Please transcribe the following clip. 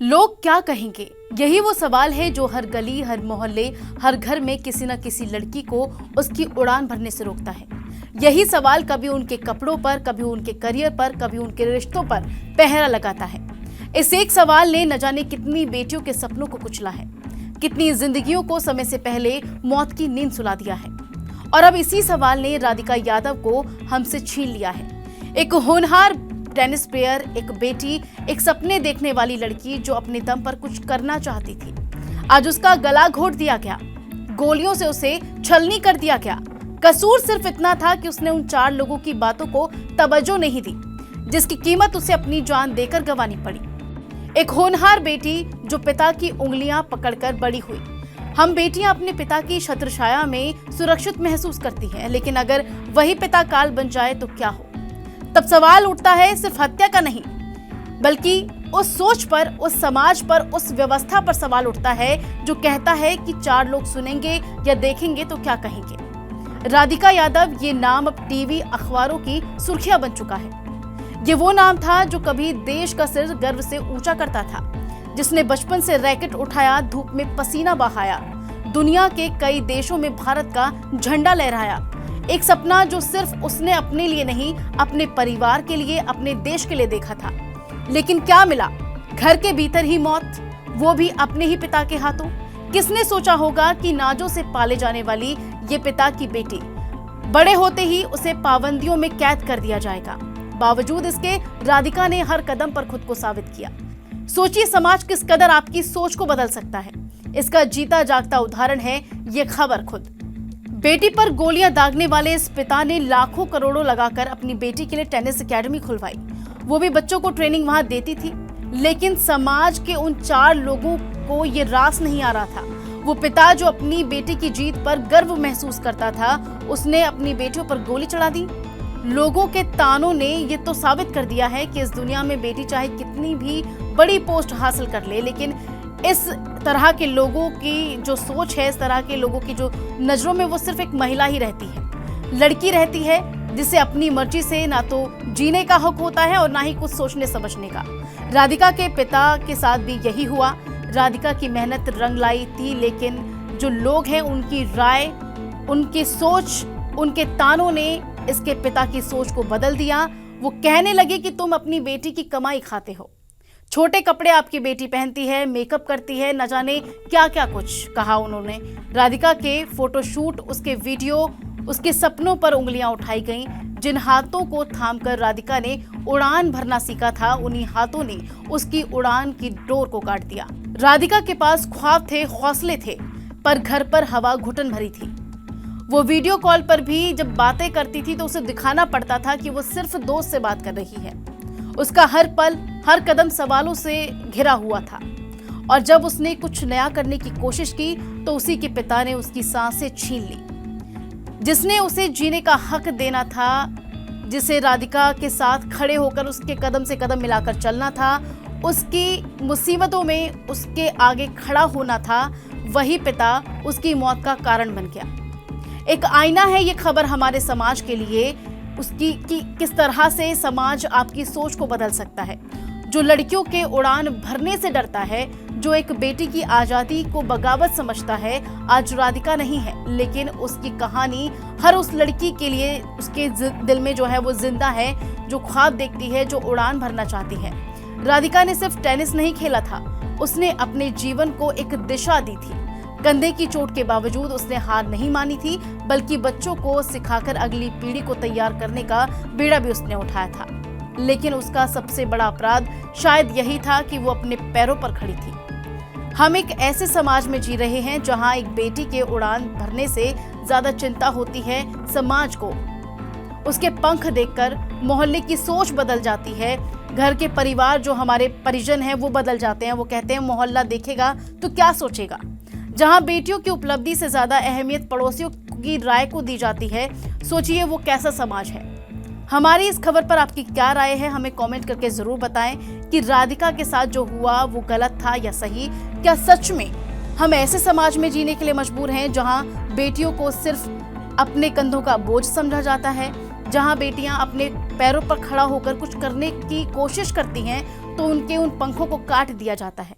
लोग क्या कहेंगे, यही वो सवाल है जो हर गली, हर मोहल्ले, हर घर में किसी न किसी लड़की को उसकी उड़ान भरने से रोकता है। यही सवाल कभी उनके कपड़ों पर, कभी उनके करियर पर, कभी उनके रिश्तों पर पहरा लगाता है। इस एक सवाल ने न जाने कितनी बेटियों के सपनों को कुचला है, कितनी जिंदगियों को समय से पहले मौत की नींद सुला दिया है, और अब इसी सवाल ने राधिका यादव को हमसे छीन लिया है। एक होनहार टेनिस प्लेयर, एक बेटी, एक सपने देखने वाली लड़की जो अपने दम पर कुछ करना चाहती थी, आज उसका गला घोट दिया गया, गोलियों से उसे छलनी कर दिया गया। कसूर सिर्फ इतना था कि उसने उन 4 लोगों की बातों को तवज्जो नहीं दी, जिसकी कीमत उसे अपनी जान देकर गंवानी पड़ी। एक होनहार बेटी जो पिता की उंगलियां पकड़कर बड़ी हुई। हम बेटियां अपने पिता की छत्रछाया में सुरक्षित महसूस करती हैं, लेकिन अगर वही पिता काल बन जाए तो क्या हो? तब सवाल उठता है सिर्फ हत्या का नहीं, बल्कि उस सोच पर, उस समाज पर, उस व्यवस्था पर सवाल उठता है जो कहता है कि 4 लोग सुनेंगे या देखेंगे तो क्या कहेंगे। राधिका यादव ये नाम अब टीवी, अखबारों की सुर्खियां बन चुका है। ये वो नाम था जो कभी देश का सिर गर्व से ऊंचा करता था, जिसने बचपन से रैकेट उठाया, धूप में पसीना बहाया, दुनिया के कई देशों में भारत का झंडा लहराया। एक सपना जो सिर्फ उसने अपने लिए नहीं, अपने परिवार के लिए, अपने देश के लिए देखा था। लेकिन क्या मिला? घर के भीतर ही मौत, वो भी अपने ही पिता के हाथों। किसने सोचा होगा कि नाजों से पाले जाने वाली ये पिता की बेटी बड़े होते ही उसे पाबंदियों में कैद कर दिया जाएगा। बावजूद इसके राधिका ने हर कदम पर खुद को साबित किया। सोचिए समाज किस कदर आपकी सोच को बदल सकता है। इसका जीता जागता उदाहरण है ये खबर खुद। बेटी पर गोलियां दागने वाले इस पिता ने लाखों करोड़ों लगाकर अपनी बेटी के लिए टेनिस एकेडमी खुलवाई। वो भी बच्चों को ट्रेनिंग वहां देती थी, लेकिन समाज के उन 4 लोगों को ये रास नहीं आ रहा था। वो पिता जो अपनी बेटी की जीत पर गर्व महसूस करता था, उसने अपनी बेटियों पर गोली चढ़ा दी। लोगों के तानों ने ये तो साबित कर दिया है कि इस दुनिया में बेटी चाहे कितनी भी बड़ी पोस्ट हासिल कर ले, लेकिन इस तरह के लोगों की जो सोच है, इस तरह के लोगों की जो नजरों में वो सिर्फ एक महिला ही रहती है, लड़की रहती है, जिसे अपनी मर्जी से ना तो जीने का हक होता है और ना ही कुछ सोचने समझने का। राधिका के पिता के साथ भी यही हुआ। राधिका की मेहनत रंग लाई थी, लेकिन जो लोग हैं उनकी राय, उनकी सोच, उनके तानों ने इसके पिता की सोच को बदल दिया। वो कहने लगे कि तुम अपनी बेटी की कमाई खाते हो, छोटे कपड़े आपकी बेटी पहनती है, मेकअप करती है, न जाने क्या क्या कुछ कहा उन्होंने। राधिका के फोटोशूट, उसके वीडियो, उसके सपनों पर उंगलियां उठाई गईं। जिन हाथों को थामकर राधिका ने उड़ान भरना सीखा था, उन्हीं हाथों ने उसकी उड़ान की डोर को काट दिया। राधिका के पास ख्वाब थे, हौसले थे, पर घर पर हवा घुटन भरी थी। वो वीडियो कॉल पर भी जब बातें करती थी तो उसे दिखाना पड़ता था कि वो सिर्फ दोस्त से बात कर रही है। उसका हर पल, हर कदम सवालों से घिरा हुआ था, और जब उसने कुछ नया करने की कोशिश की तो उसी के पिता ने उसकी सांसें छीन ली। जिसने उसे जीने का हक देना था, जिसे राधिका के साथ खड़े होकर उसके कदम से कदम मिलाकर चलना था, उसकी मुसीबतों में उसके आगे खड़ा होना था, वही पिता उसकी मौत का कारण बन गया। एक आईना है ये खबर हमारे समाज के लिए, उसकी कि किस तरह से समाज आपकी सोच को बदल सकता है। जो लड़कियों के उड़ान भरने से डरता है, जो एक बेटी की आज़ादी को बगावत समझता है, आज राधिका नहीं है, लेकिन उसकी कहानी हर उस लड़की के लिए, उसके दिल में जो है वो जिंदा है, जो ख्वाब देखती है, जो उड़ान भरना चाहती है। राधिका ने सिर्फ टेनिस नहीं खेला था, उसने अपने जीवन को एक दिशा दी थी। कंधे की चोट के बावजूद उसने हार नहीं मानी थी, बल्कि बच्चों को सिखाकर अगली पीढ़ी को तैयार करने का बीड़ा भी उसने उठाया था। लेकिन उसका सबसे बड़ा अपराध शायद यही था कि वो अपने पैरों पर खड़ी थी। हम एक ऐसे समाज में जी रहे हैं जहां एक बेटी के उड़ान भरने से ज्यादा चिंता होती है समाज को। उसके पंख देखकर मोहल्ले की सोच बदल जाती है। घर के परिवार, जो हमारे परिजन हैं, वो बदल जाते हैं। वो कहते हैं मोहल्ला देखेगा तो क्या सोचेगा। जहां बेटियों की उपलब्धि से ज्यादा अहमियत पड़ोसियों की राय को दी जाती है, सोचिए वो कैसा समाज है। हमारी इस खबर पर आपकी क्या राय है, हमें कमेंट करके जरूर बताएं कि राधिका के साथ जो हुआ वो गलत था या सही। क्या सच में हम ऐसे समाज में जीने के लिए मजबूर हैं जहां बेटियों को सिर्फ अपने कंधों का बोझ समझा जाता है, जहां बेटियां अपने पैरों पर खड़ा होकर कुछ करने की कोशिश करती हैं तो उनके उन पंखों को काट दिया जाता है।